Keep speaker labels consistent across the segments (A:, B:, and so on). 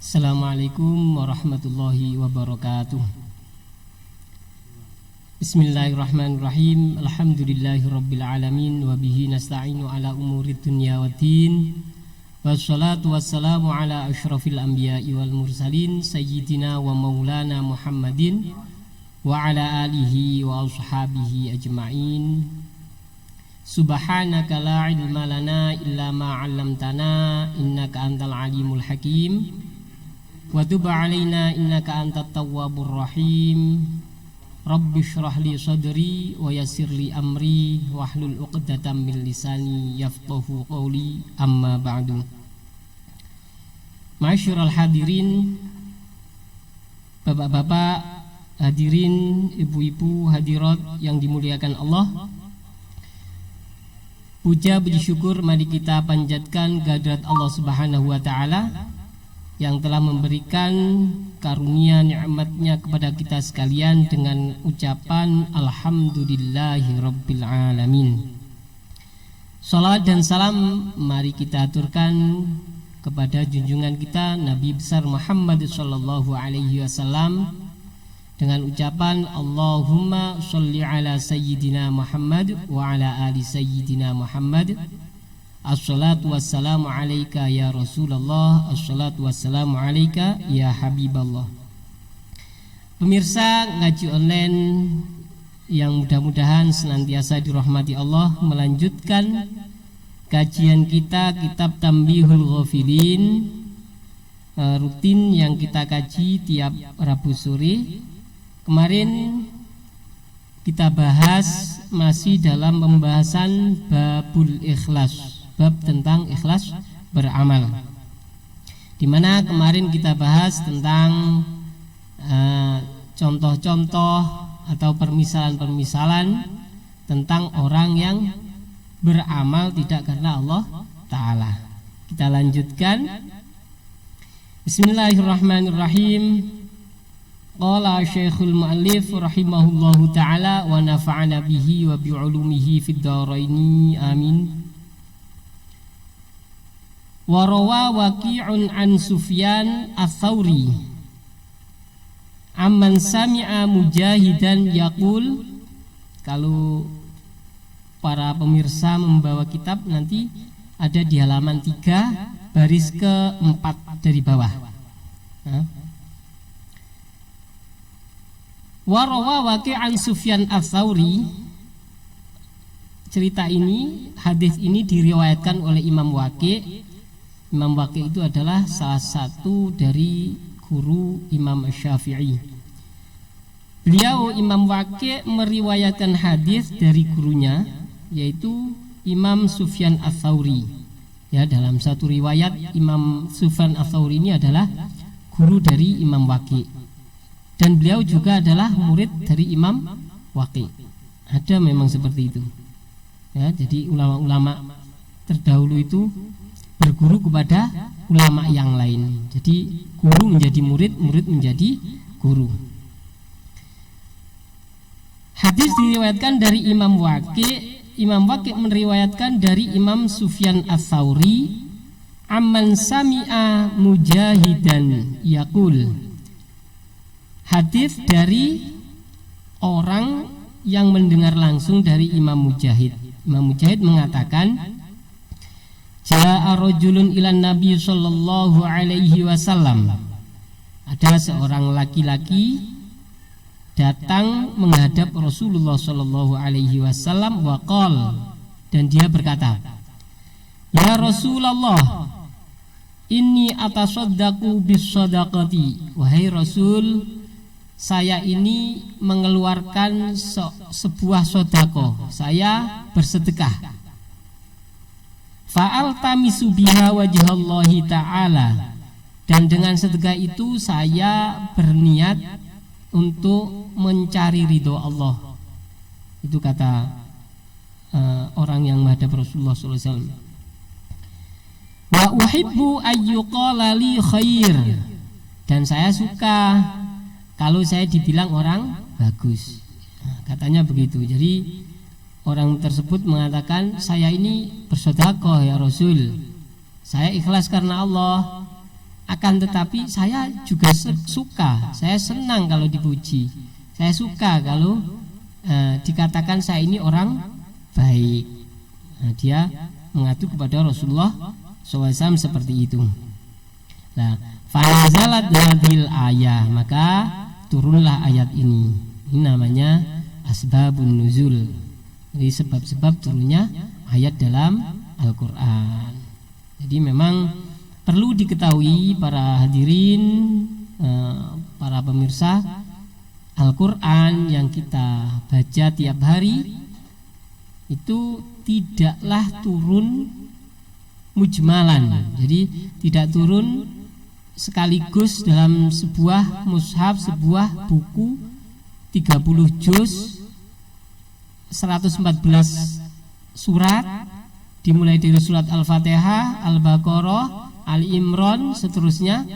A: Assalamualaikum warahmatullahi wabarakatuh. Bismillahirrahmanirrahim. Alhamdulillahirabbil alamin wa bihi nasta'inu ala umurid dunya waddin. Wassalatu wassalamu ala asyrafil anbiya'i wal mursalin sayyidina wa maulana Muhammadin wa ala alihi wa ashabihi ajma'in. Subhanaka la ilma lana illa ma 'allamtana innaka antal alimul hakim. Wa tub 'alaina innaka antat tawwabur rahim. Rabbi shrah li sadri wa yassir li amri wahlul 'uqdatam min lisani yafqahu qawli, amma ba'du. Ma'asyiral hadirin, bapak-bapak hadirin, ibu-ibu hadirat yang dimuliakan Allah, puja puji syukur mari kita panjatkan kehadirat Allah Subhanahu wa taala yang telah memberikan karunia nikmatnya kepada kita sekalian dengan ucapan alhamdulillahirabbil alamin. Salawat dan salam mari kita aturkan kepada junjungan kita Nabi besar Muhammad sallallahu alaihi wasallam dengan ucapan Allahumma sholli ala sayyidina Muhammad wa ala ali sayyidina Muhammad. Assalatu wassalamu alaika ya Rasulullah, assalatu wassalamu alaika ya Habiballah. Pemirsa ngaji online yang mudah-mudahan senantiasa dirahmati Allah, melanjutkan kajian kita kitab Tanbihul Ghafilin, rutin yang kita kaji tiap Rabu sore. Kemarin kita bahas masih dalam pembahasan babul ikhlas, bab tentang ikhlas beramal, dimana kemarin kita bahas tentang contoh-contoh atau permisalan-permisalan tentang orang yang beramal tidak karena Allah Ta'ala. Kita lanjutkan. Bismillahirrahmanirrahim. Qala Syekhul Mu'allif rahimahullahu ta'ala wa nafa'ana bihi wa bi'ulumihi fid dharaini amin. Wa rawa Waqi'un an Sufyan ats-Tsauri amman sami'a Mujahidan yaqul. Kalau para pemirsa membawa kitab nanti ada di halaman 3 baris ke-4 dari bawah. Warawa Waqi'an Sufyan ats-Tsauri. Cerita ini, hadis ini diriwayatkan oleh Imam Waqi'. Imam Waqi' itu adalah salah satu dari guru Imam Syafi'i. Beliau Imam Waqi' meriwayatkan hadis dari gurunya, yaitu Imam Sufyan ats-Tsauri. Ya, dalam satu riwayat Imam Sufyan ats-Tsauri ini adalah guru dari Imam Waqi'. Dan beliau juga adalah murid dari Imam Waqi'. Ada memang seperti itu. Ya, jadi ulama-ulama terdahulu itu berguru kepada ulama yang lain. Jadi guru menjadi murid, murid menjadi guru. Hadis diriwayatkan dari Imam Waqi'. Imam Waqi' meriwayatkan dari Imam Sufyan ats-Tsauri amman sami'a Mujahidan yaqul. Hadis dari orang yang mendengar langsung dari Imam Mujahid. Imam Mujahid mengatakan, Ja'a rajulun ilan Nabi sallallahu alaihi wasallam. Ada seorang laki-laki datang menghadap Rasulullah sallallahu alaihi wasallam wa qala, dan dia berkata, Ya Rasulullah, inni atasaddaqu bis shadaqati. Wahai Rasul, saya ini mengeluarkan sebuah sedekah, saya bersedekah. Fa'al tamisu biha wajhallahi ta'ala, dan dengan sedekah itu saya berniat untuk mencari ridho Allah. Itu kata orang yang menghadap Rasulullah SAW. Wa uhibbu ayyuqala li khair, dan saya suka kalau saya dibilang orang bagus. Katanya begitu. Jadi orang tersebut mengatakan, saya ini bersedekah ya Rasul, saya ikhlas karena Allah. Akan tetapi saya juga suka, saya senang kalau dipuji, saya suka kalau dikatakan saya ini orang baik. Nah, dia mengatur kepada Rasulullah SAW seperti itu. Nah, fanazalat hadhil ayah, maka turunlah ayat ini. Ini namanya asbabun nuzul. Jadi sebab-sebab turunnya ayat dalam Al-Qur'an. Jadi memang perlu diketahui para hadirin, para pemirsa, Al-Quran yang kita baca tiap hari itu tidaklah turun mujmalan. Jadi tidak turun sekaligus dalam sebuah mushaf, sebuah buku 30 juz 114 surat, dimulai dari surat Al-Fatihah, Al-Baqarah, Al-Imran, seterusnya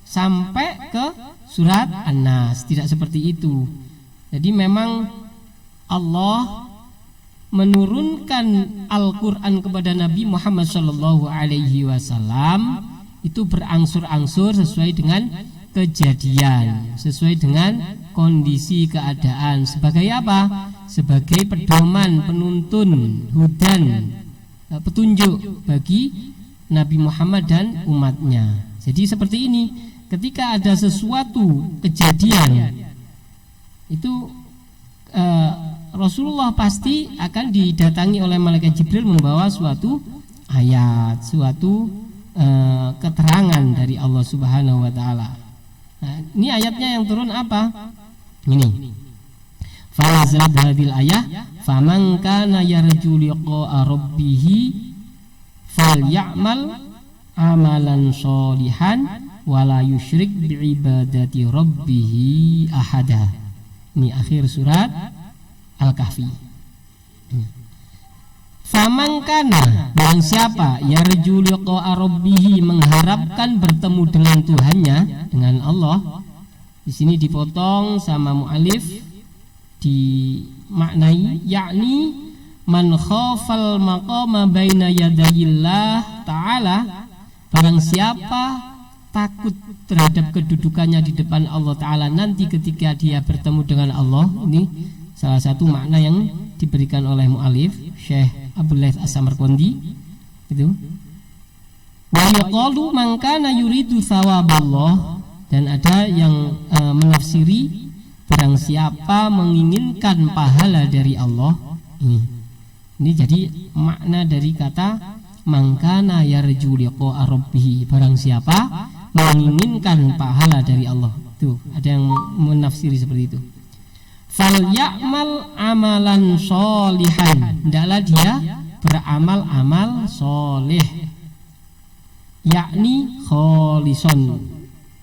A: sampai ke surat An-Nas. Tidak seperti itu. Jadi memang Allah menurunkan Al-Quran kepada Nabi Muhammad SAW itu berangsur-angsur sesuai dengan kejadian, sesuai dengan kondisi keadaan. Sebagai apa? Sebagai pedoman, penuntun, hudan, petunjuk bagi Nabi Muhammad dan umatnya. Jadi seperti ini, ketika ada sesuatu kejadian itu Rasulullah pasti akan didatangi oleh malaikat Jibril membawa suatu ayat, suatu keterangan dari Allah Subhanahu wa taala. Nah, ini ayatnya yang turun apa? Ini. Fa'azat hadhil ayah faman kana yarju liqa'a rabbih falyamal amalan sholihan wala yusyrik biibadati rabbih ahada. Ini akhir surat Al-Kahfi. Faman kana, barang siapa yarju liqa'a rabbih, mengharapkan bertemu dengan Tuhannya, dengan Allah. Di sini dipotong sama mu'alif, dimaknai yakni man khafal maqama baina yadayillah ta'ala, barang siapa takut terhadap kedudukannya di depan Allah Ta'ala nanti ketika dia bertemu dengan Allah. Ini salah satu makna yang diberikan oleh mu'alif Syekh Abdul Laith As-Samarqandi itu. Wa yaqalu man kana yuridu thawaballah, dan ada yang menafsiri barang siapa menginginkan pahala dari Allah. Ini jadi makna dari kata man kana yarju liqa'a rabbih, barang siapa menginginkan pahala dari Allah. Tuh, ada yang menafsiri seperti itu. Fal ya'mal amalan sholihan, hendaklah dia beramal amal soleh, yakni kholison,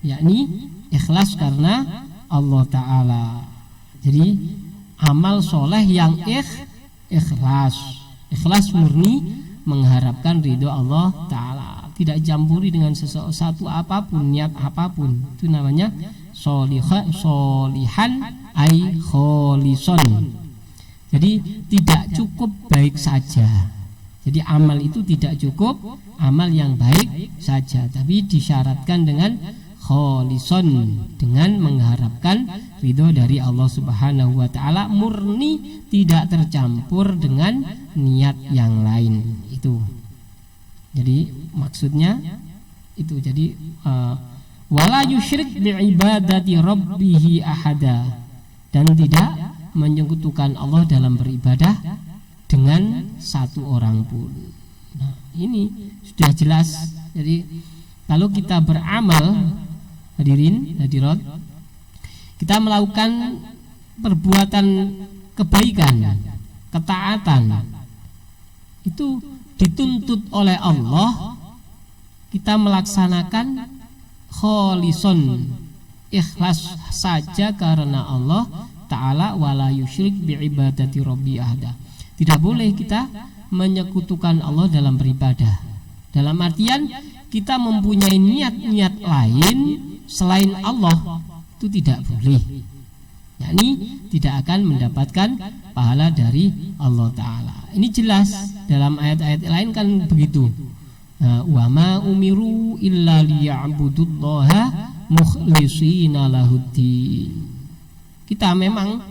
A: yakni ikhlas karena Allah Ta'ala. Jadi amal soleh yang ikhlas murni mengharapkan ridho Allah Ta'ala, tidak campuri dengan sesuatu apapun, niat apapun. Itu namanya solihan ay kholison. Jadi tidak cukup baik saja. Jadi amal itu tidak cukup amal yang baik saja, tapi disyaratkan dengan kholison, dengan mengharapkan ridho dari Allah Subhanahu wa taala, murni, tidak tercampur dengan niat yang lain. Itu. Jadi maksudnya itu. Jadi wala yusyrik biibadati rabbih ahada, dan tidak menyekutukan Allah dalam beribadah dengan satu orang pun. Nah, ini sudah jelas. Jadi kalau kita beramal, hadirin hadirat, kita melakukan perbuatan kebaikan, ketaatan, itu dituntut oleh Allah kita melaksanakan kholison, ikhlas saja karena Allah Ta'ala, wala yusyrik biibadati rabbi ahada. Tidak boleh kita menyekutukan Allah dalam beribadah. Dalam artian kita mempunyai niat-niat lain selain Allah, itu tidak boleh. Yakni tidak akan mendapatkan pahala dari Allah Ta'ala. Ini jelas dalam ayat-ayat lain kan begitu. Wa ma umiru illa liya'budullaha mukhlishina lahuddin. Kita memang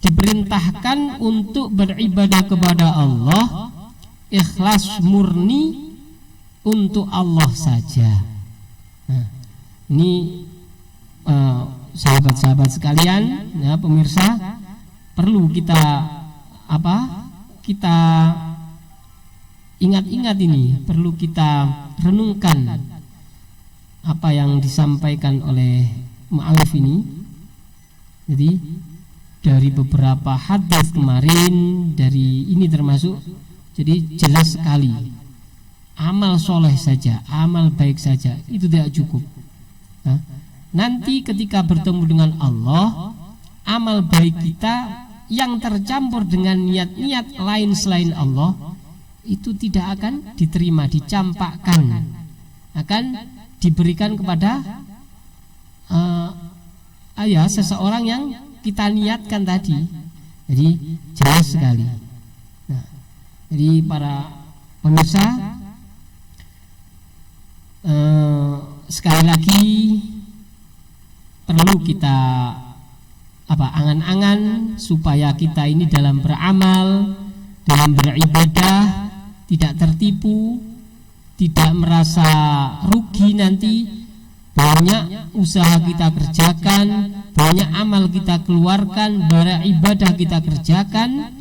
A: diperintahkan untuk beribadah kepada Allah ikhlas murni untuk Allah saja. Nah, ini sahabat-sahabat sekalian, ya, pemirsa, perlu kita kita ingat-ingat ini, perlu kita renungkan apa yang disampaikan oleh mu'allif ini. Jadi dari beberapa hadis kemarin, dari ini termasuk, jadi jelas sekali amal soleh saja, amal baik saja itu tidak cukup. Nanti ketika bertemu dengan Allah, amal baik kita yang tercampur dengan niat-niat lain selain Allah itu tidak akan diterima, dicampakkan, akan diberikan kepada seseorang yang kita niatkan tadi. Jadi jelas sekali. Nah, jadi para pemirsa, sekali lagi perlu kita angan-angan supaya kita ini dalam beramal, dalam beribadah tidak tertipu, tidak merasa rugi nanti. Banyak usaha kita kerjakan, banyak amal kita keluarkan, beribadah kita kerjakan,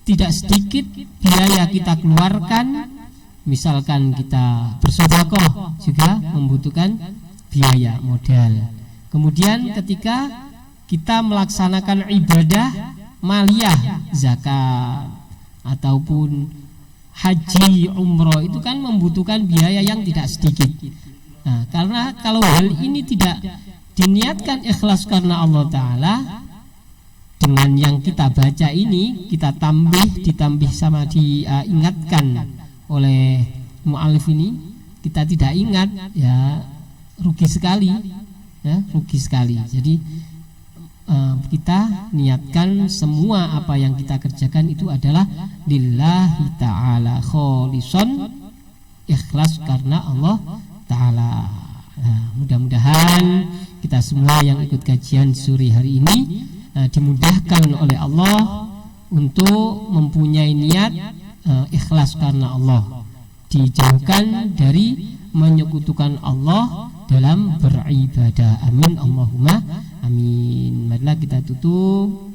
A: tidak sedikit biaya kita keluarkan. Misalkan kita bersedekah juga membutuhkan biaya modal. Kemudian ketika kita melaksanakan ibadah maliyah, zakat ataupun haji, umroh, itu kan membutuhkan biaya yang tidak sedikit. Nah, karena kalau hal ini tidak diniatkan ikhlas karena Allah Ta'ala, dengan yang kita baca ini kita ditambah sama diingatkan oleh mu'allif ini, kita tidak ingat, ya rugi sekali, ya rugi sekali. Jadi kita niatkan semua apa yang kita kerjakan itu adalah lillahi ta'ala kholisan, ikhlas karena Allah Ta'ala. Nah, mudah-mudahan kita semua yang ikut kajian sore hari ini dimudahkan oleh Allah untuk mempunyai niat ikhlas karena Allah, dijauhkan dari menyekutukan Allah dalam beribadah. Amin Allahumma amin. Marilah kita tutup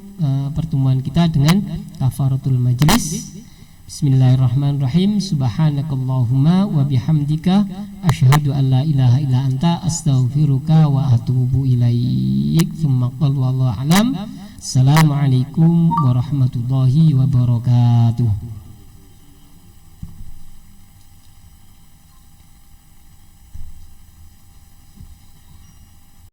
A: pertemuan kita dengan kafaratul majlis. Bismillahirrahmanirrahim. Subhanakallahumma wa bihamdika asyhadu an la ilaha illa anta astaghfiruka wa atubu ilaik. Tsumma qul wallahu alam. Assalamualaikum warahmatullahi wabarakatuh.